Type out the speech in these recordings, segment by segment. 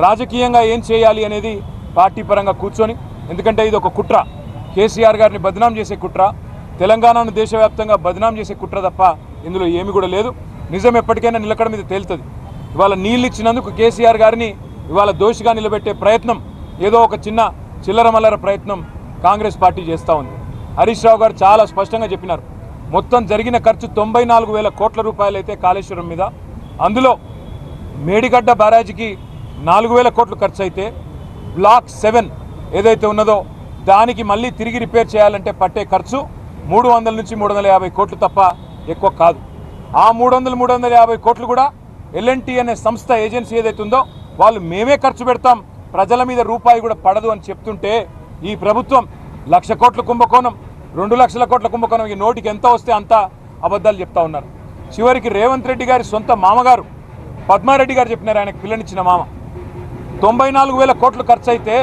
రాజకీయంగా ఏం చేయాలి అనేది పార్టీ పరంగా కూర్చొని, ఎందుకంటే ఇది ఒక కుట్ర, కేసీఆర్ గారిని బదనాం చేసే కుట్ర, తెలంగాణను దేశవ్యాప్తంగా బదనాం చేసే కుట్ర తప్ప ఇందులో ఏమీ కూడా లేదు. నిజం ఎప్పటికైనా నిలకడ మీద తేలుతుంది. ఇవాళ నీళ్ళు ఇచ్చినందుకు కేసీఆర్ గారిని ఇవాళ దోషిగా నిలబెట్టే ప్రయత్నం, ఏదో ఒక చిన్న చిల్లర మల్లర ప్రయత్నం కాంగ్రెస్ పార్టీ చేస్తూ ఉంది. హరీష్ రావు గారు చాలా స్పష్టంగా చెప్పినారు, మొత్తం జరిగిన ఖర్చు 94,000 కోట్ల రూపాయలు అయితే కాళేశ్వరం మీద, అందులో మేడిగడ్డ బ్యారేజీకి 4,000 కోట్లు ఖర్చు అయితే బ్లాక్ 7 ఏదైతే ఉన్నదో దానికి మళ్ళీ తిరిగి రిపేర్ చేయాలంటే పట్టే ఖర్చు 300 నుంచి 350 కోట్లు తప్ప ఎక్కువ కాదు. ఆ 350 కోట్లు కూడా ఎల్ఎన్టీ అనే సంస్థ ఏజెన్సీ ఏదైతే ఉందో వాళ్ళు మేమే ఖర్చు పెడతాం, ప్రజల మీద రూపాయి కూడా పడదు అని చెప్తుంటే ఈ ప్రభుత్వం 1,00,000 కోట్ల కుంభకోణం, 2,00,000 కోట్ల కుంభకోణం, ఈ నోటికి ఎంత వస్తే అంత అబద్ధాలు చెప్తా ఉన్నారు. చివరికి రేవంత్ రెడ్డి గారి సొంత మామగారు పద్మారెడ్డి గారు చెప్పినారు, ఆయనకు పిల్లనిచ్చిన మామ, 94,000 కోట్లు ఖర్చు అయితే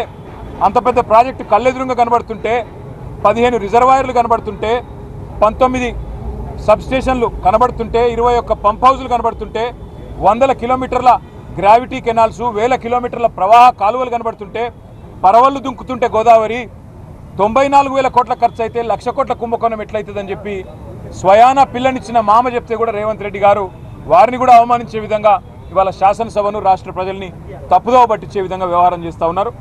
అంత పెద్ద ప్రాజెక్టు కళ్ళెదురుగా కనబడుతుంటే, 15 రిజర్వాయర్లు కనబడుతుంటే, 19 సబ్స్టేషన్లు కనబడుతుంటే, 21 పంప్ హౌజులు కనబడుతుంటే, 100 కిలోమీటర్ల గ్రావిటీ కెనాల్స్, 1000 కిలోమీటర్ల ప్రవాహ కాలువలు కనబడుతుంటే, పరవళ్ళు దుంకుతుంటే గోదావరి, 94,000 కోట్ల ఖర్చు అయితే 1,00,000 కోట్ల కుంభకోణం ఎట్లయితుందని చెప్పి స్వయాన పిల్లనిచ్చిన మామ చెప్తే కూడా రేవంత్ రెడ్డి గారు వారిని కూడా అవమానించే విధంగా ఇవాళ శాసనసభను రాష్ట్ర ప్రజల్ని తప్పుదోవ పట్టించే విధంగా వ్యవహారం చేస్తూ ఉన్నారు.